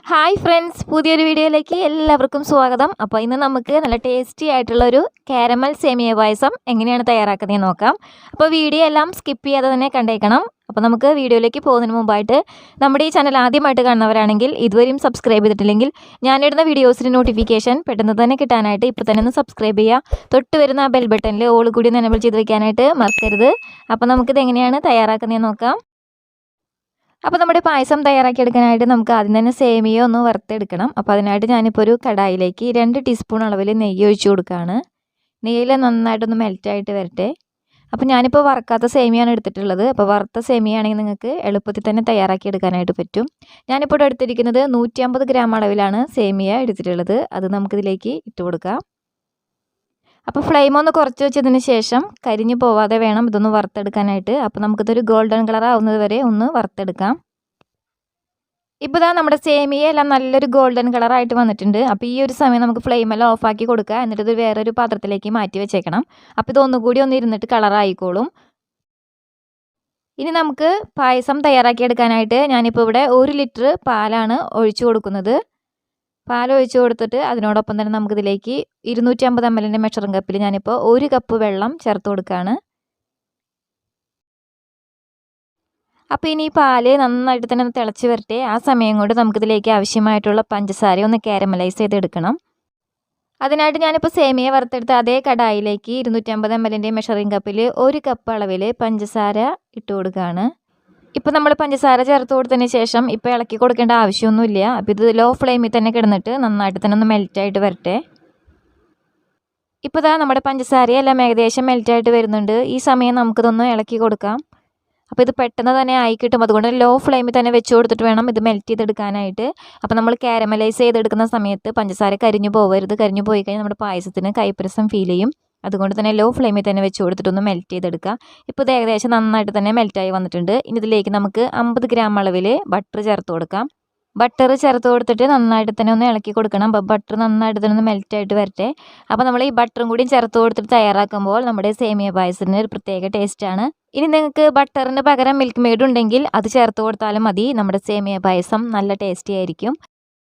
Hi friends, പുതിയൊരു വീഡിയോയിലേക്ക് എല്ലാവർക്കും സ്വാഗതം. അപ്പോൾ ഇന്ന് നമുക്ക് നല്ല ടേസ്റ്റി ആയിട്ടുള്ളൊരു കാരമൽ സേമിയ പായസം എങ്ങനെയാണ് തയ്യാറാക്കുന്നതെന്ന് നോക്കാം. അപ്പോൾ വീഡിയോ എല്ലാം സ്കിപ്പ് ചെയ്യാതെ തന്നെ കണ്ടേക്കണം. അപ്പോൾ നമുക്ക് വീഡിയോയിലേക്ക് പോകുന്നതിന് മുമ്പായിട്ട് നമ്മുടെ ഈ ചാനൽ ആദ്യമായിട്ട് കാണുന്നവരാണെങ്കിൽ ഇതുവരെയും സബ്സ്ക്രൈബ് ചെയ്തിട്ടില്ലെങ്കിൽ ഞാനിടുന്ന വീഡിയോസിൻ്റെ നോട്ടിഫിക്കേഷൻ പെട്ടെന്ന് തന്നെ കിട്ടാനായിട്ട് ഇപ്പോൾ തന്നെ ഒന്ന് സബ്സ്ക്രൈബ് ചെയ്യുക. തൊട്ട് വരുന്ന ബെൽ ബട്ടണിൽ ഓൾ കൂടി ഒന്ന് എനേബിൾ ചെയ്ത് വെക്കാനായിട്ട് മറക്കരുത്. അപ്പോൾ നമുക്കിത് എങ്ങനെയാണ് തയ്യാറാക്കുന്നതെന്ന് നോക്കാം. അപ്പോൾ നമ്മുടെ പായസം തയ്യാറാക്കിയെടുക്കാനായിട്ട് നമുക്ക് ആദ്യം തന്നെ സേമിയ ഒന്ന് വറുത്തെടുക്കണം. അപ്പോൾ അതിനായിട്ട് ഞാനിപ്പോൾ ഒരു കടായിലേക്ക് 2 ടീസ്പൂൺ അളവിൽ നെയ്യ് ഒഴിച്ചു കൊടുക്കുകയാണ്. നെയ്യിൽ നന്നായിട്ടൊന്ന് മെൽറ്റായിട്ട് വരട്ടെ. അപ്പോൾ ഞാനിപ്പോൾ വറുക്കാത്ത സേമിയാണ് എടുത്തിട്ടുള്ളത്. അപ്പോൾ വറുത്ത സേമിയ ആണെങ്കിൽ നിങ്ങൾക്ക് എളുപ്പത്തിൽ തന്നെ തയ്യാറാക്കിയെടുക്കാനായിട്ട് പറ്റും. ഞാനിപ്പോൾ ഇവിടെ എടുത്തിരിക്കുന്നത് 150 ഗ്രാം അളവിലാണ് സേമിയ എടുത്തിട്ടുള്ളത്. അത് നമുക്കിതിലേക്ക് ഇട്ട് കൊടുക്കാം. അപ്പോൾ ഫ്ലെയിം ഒന്ന് കുറച്ച് വെച്ചതിന് ശേഷം കരിഞ്ഞു പോവാതെ വേണം ഇതൊന്ന് വറുത്തെടുക്കാനായിട്ട്. അപ്പോൾ നമുക്കിതൊരു ഗോൾഡൻ കളർ ആവുന്നത് വരെ ഒന്ന് വറുത്തെടുക്കാം. ഇപ്പോൾ നമ്മുടെ സേമിയ എല്ലാം നല്ലൊരു ഗോൾഡൻ കളറായിട്ട് വന്നിട്ടുണ്ട്. അപ്പോൾ ഈ ഒരു സമയം നമുക്ക് ഫ്ലെയിമെല്ലാം ഓഫാക്കി കൊടുക്കുക. എന്നിട്ട് ഇത് വേറൊരു പാത്രത്തിലേക്ക് മാറ്റി വെച്ചേക്കണം. അപ്പോൾ ഇതൊന്നുകൂടി ഒന്ന് ഇരുന്നിട്ട് കളറായിക്കോളും. ഇനി നമുക്ക് പായസം തയ്യാറാക്കിയെടുക്കാനായിട്ട് ഞാനിപ്പോൾ ഇവിടെ 1 ലിറ്റർ പാലാണ് ഒഴിച്ചു കൊടുക്കുന്നത്. പാലൊഴിച്ച് കൊടുത്തിട്ട് അതിനോടൊപ്പം തന്നെ നമുക്കിതിലേക്ക് 250 ml മെഷറിംഗ് കപ്പിൽ ഞാനിപ്പോൾ 1 കപ്പ് വെള്ളം ചേർത്ത് കൊടുക്കുകയാണ്. അപ്പോൾ ഇനി ഈ പാല് നന്നായിട്ട് തന്നെ ഒന്ന് തിളച്ച് വരട്ടെ. ആ സമയം കൊണ്ട് നമുക്കിതിലേക്ക് ആവശ്യമായിട്ടുള്ള പഞ്ചസാര ഒന്ന് കാരമലൈസ് ചെയ്തെടുക്കണം. അതിനായിട്ട് ഞാനിപ്പോൾ സേമിയ വറുത്തെടുത്ത അതേ കടായിലേക്ക് 250 ml മെഷറിംഗ് കപ്പിൽ 1 കപ്പ് അളവിൽ പഞ്ചസാര ഇട്ട് കൊടുക്കുകയാണ്. ഇപ്പോൾ നമ്മൾ പഞ്ചസാര ചേർത്ത് കൊടുത്തതിന് ശേഷം ഇപ്പോൾ ഇളക്കി കൊടുക്കേണ്ട ആവശ്യമൊന്നുമില്ല. അപ്പോൾ ഇത് ലോ ഫ്ലെയിമിൽ തന്നെ കിടന്നിട്ട് നന്നായിട്ട് തന്നെ ഒന്ന് മെൽറ്റായിട്ട് വരട്ടെ. ഇപ്പോൾ നമ്മുടെ പഞ്ചസാരയെല്ലാം ഏകദേശം മെൽറ്റായിട്ട് വരുന്നുണ്ട്. ഈ സമയം നമുക്കിതൊന്ന് ഇളക്കി കൊടുക്കാം. അപ്പോൾ ഇത് പെട്ടെന്ന് തന്നെ ആയി കിട്ടും. അതുകൊണ്ട് ലോ ഫ്ലെയിമിൽ തന്നെ വെച്ച് കൊടുത്തിട്ട് വേണം ഇത് മെൽറ്റ് ചെയ്തെടുക്കാനായിട്ട്. അപ്പോൾ നമ്മൾ കാരമലൈസ് ചെയ്തെടുക്കുന്ന സമയത്ത് പഞ്ചസാര കരിഞ്ഞു പോകരുത്. കരിഞ്ഞു പോയി കഴിഞ്ഞാൽ നമ്മുടെ പായസത്തിന് കൈപ്പരസം ഫീൽ ചെയ്യും. അതുകൊണ്ട് തന്നെ ലോ ഫ്ലെയിമിൽ തന്നെ വെച്ച് കൊടുത്തിട്ടൊന്ന് മെൽറ്റ് ചെയ്തെടുക്കുക. ഇപ്പോൾ ഇത് ഏകദേശം നന്നായിട്ട് തന്നെ മെൽറ്റായി വന്നിട്ടുണ്ട്. ഇനി ഇതിലേക്ക് നമുക്ക് 50 ഗ്രാം അളവിൽ ബട്ടർ ചേർത്ത് കൊടുക്കാം. ബട്ടർ ചേർത്ത് കൊടുത്തിട്ട് നന്നായിട്ട് തന്നെ ഒന്ന് ഇളക്കി കൊടുക്കണം. ബട്ടർ നന്നായിട്ട് തന്നെ ഒന്ന് മെൽറ്റായിട്ട് വരട്ടെ. അപ്പോൾ നമ്മൾ ഈ ബട്ടറും കൂടി ചേർത്ത് കൊടുത്തിട്ട് തയ്യാറാക്കുമ്പോൾ നമ്മുടെ സേമിയ പായസത്തിന് ഒരു പ്രത്യേക ടേസ്റ്റാണ്. ഇനി നിങ്ങൾക്ക് ബട്ടറിന് പകരം മിൽക്ക് മെയ്ഡ് ഉണ്ടെങ്കിൽ അത് ചേർത്ത് കൊടുത്താലും മതി. നമ്മുടെ സേമിയ പായസം നല്ല ടേസ്റ്റി ആയിരിക്കും.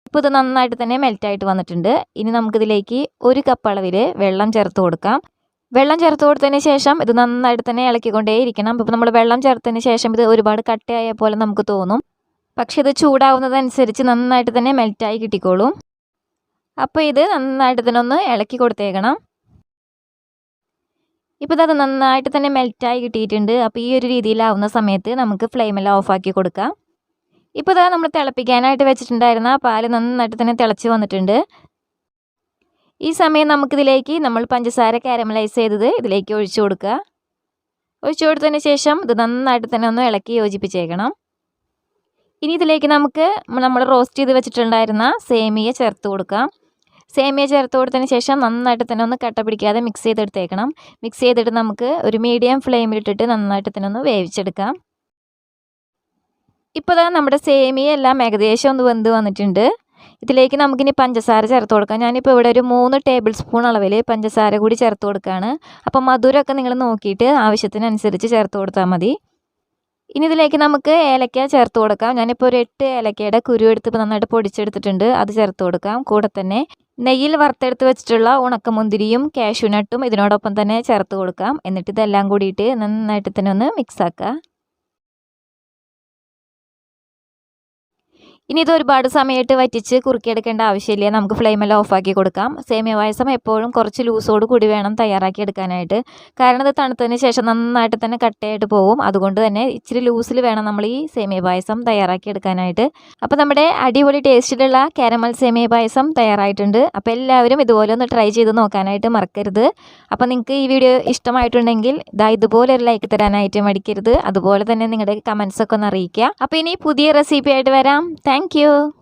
ഇപ്പോൾ ഇത് നന്നായിട്ട് തന്നെ മെൽറ്റായിട്ട് വന്നിട്ടുണ്ട്. ഇനി നമുക്കിതിലേക്ക് 1 കപ്പ് അളവിൽ വെള്ളം ചേർത്ത് കൊടുക്കാം. വെള്ളം ചേർത്ത് കൊടുത്തതിന് ശേഷം ഇത് നന്നായിട്ട് തന്നെ ഇളക്കിക്കൊണ്ടേയിരിക്കണം. ഇപ്പോൾ നമ്മൾ വെള്ളം ചേർത്തതിന് ശേഷം ഇത് ഒരുപാട് കട്ടയായ പോലെ നമുക്ക് തോന്നും. പക്ഷേ ഇത് ചൂടാവുന്നതനുസരിച്ച് നന്നായിട്ട് തന്നെ മെൽറ്റായി കിട്ടിക്കോളും. അപ്പോൾ ഇത് നന്നായിട്ട് തന്നെ ഒന്ന് ഇളക്കി കൊടുത്തേക്കണം. ഇപ്പോൾ അത് നന്നായിട്ട് തന്നെ മെൽറ്റായി കിട്ടിയിട്ടുണ്ട്. അപ്പോൾ ഈ ഒരു രീതിയിലാവുന്ന സമയത്ത് നമുക്ക് ഫ്ലെയിമെല്ലാം ഓഫാക്കി കൊടുക്കാം. ഇപ്പോൾ നമ്മൾ തിളപ്പിക്കാനായിട്ട് വെച്ചിട്ടുണ്ടായിരുന്ന പാല് നന്നായിട്ട് തന്നെ തിളച്ച് വന്നിട്ടുണ്ട്. ഈ സമയം നമുക്കിതിലേക്ക് നമ്മൾ പഞ്ചസാര കാരമലൈസ് ചെയ്തത് ഇതിലേക്ക് ഒഴിച്ചു കൊടുക്കുക. ഒഴിച്ചു കൊടുത്തതിന് ശേഷം ഇത് നന്നായിട്ട് തന്നെ ഒന്ന് ഇളക്കി യോജിപ്പിച്ചേക്കണം. ഇനി ഇതിലേക്ക് നമുക്ക് നമ്മൾ റോസ്റ്റ് ചെയ്ത് വെച്ചിട്ടുണ്ടായിരുന്ന സേമിയ ചേർത്ത് കൊടുക്കാം. സേമിയ ചേർത്ത് കൊടുത്തതിന് ശേഷം നന്നായിട്ട് തന്നെ ഒന്ന് കട്ട പിടിക്കാതെ മിക്സ് ചെയ്തെടുത്തേക്കണം. മിക്സ് ചെയ്തിട്ട് നമുക്ക് ഒരു മീഡിയം ഫ്ലെയിമിലിട്ടിട്ട് നന്നായിട്ട് തന്നെ ഒന്ന് വേവിച്ചെടുക്കാം. ഇപ്പോൾ നമ്മുടെ സേമിയ എല്ലാം ഏകദേശം ഒന്ന് വെന്ത് വന്നിട്ടുണ്ട്. ഇതിലേക്ക് നമുക്കിനി പഞ്ചസാര ചേർത്ത് കൊടുക്കാം. ഞാനിപ്പോൾ ഇവിടെ ഒരു 3 ടേബിൾ സ്പൂൺ അളവിൽ പഞ്ചസാര കൂടി ചേർത്ത് കൊടുക്കുകയാണ്. അപ്പോൾ മധുരമൊക്കെ നിങ്ങൾ നോക്കിയിട്ട് ആവശ്യത്തിനനുസരിച്ച് ചേർത്ത് കൊടുത്താൽ മതി. ഇനി ഇതിലേക്ക് നമുക്ക് ഏലക്ക ചേർത്ത് കൊടുക്കാം. ഞാനിപ്പോൾ ഒരു 8 ഏലക്കയുടെ കുരു എടുത്ത് ഇപ്പോൾ നന്നായിട്ട് പൊടിച്ചെടുത്തിട്ടുണ്ട്. അത് ചേർത്ത് കൊടുക്കാം. കൂടെ തന്നെ നെയ്യിൽ വറുത്തെടുത്ത് വെച്ചിട്ടുള്ള ഉണക്കമുന്തിരിയും കാഷ്യൂനട്ടും ഇതിനോടൊപ്പം തന്നെ ചേർത്ത് കൊടുക്കാം. എന്നിട്ട് ഇതെല്ലാം കൂടിയിട്ട് നന്നായിട്ട് തന്നെ ഒന്ന് മിക്സ് ആക്കുക. ഇനി ഇത് ഒരുപാട് സമയമായിട്ട് വറ്റിച്ച് കുറുക്കിയെടുക്കേണ്ട ആവശ്യമില്ല. നമുക്ക് ഫ്ലെയിമെല്ലാം ഓഫാക്കി കൊടുക്കാം. സേമിയ പായസം എപ്പോഴും കുറച്ച് ലൂസോട് കൂടി വേണം തയ്യാറാക്കി എടുക്കാനായിട്ട്. കാരണം ഇത് തണുത്തതിന് ശേഷം നന്നായിട്ട് തന്നെ കട്ടയായിട്ട് പോകും. അതുകൊണ്ട് തന്നെ ഇച്ചിരി ലൂസിൽ വേണം നമ്മൾ ഈ സേമിയ പായസം തയ്യാറാക്കി എടുക്കാനായിട്ട്. അപ്പോൾ നമ്മുടെ അടിപൊളി ടേസ്റ്റിലുള്ള കാരമൽ സേമിയ പായസം തയ്യാറായിട്ടുണ്ട്. അപ്പോൾ എല്ലാവരും ഇതുപോലെ ഒന്ന് ട്രൈ ചെയ്ത് നോക്കാനായിട്ട് മറക്കരുത്. അപ്പോൾ നിങ്ങൾക്ക് ഈ വീഡിയോ ഇഷ്ടമായിട്ടുണ്ടെങ്കിൽ ഇതുപോലെ ഒരു ലൈക്ക് തരാനായിട്ട് മടിക്കരുത്. അതുപോലെ തന്നെ നിങ്ങളുടെ കമൻസൊക്കെ ഒന്ന് അറിയിക്കുക. അപ്പോൾ ഇനി പുതിയ റെസിപ്പി ആയിട്ട് വരാം. Thank you.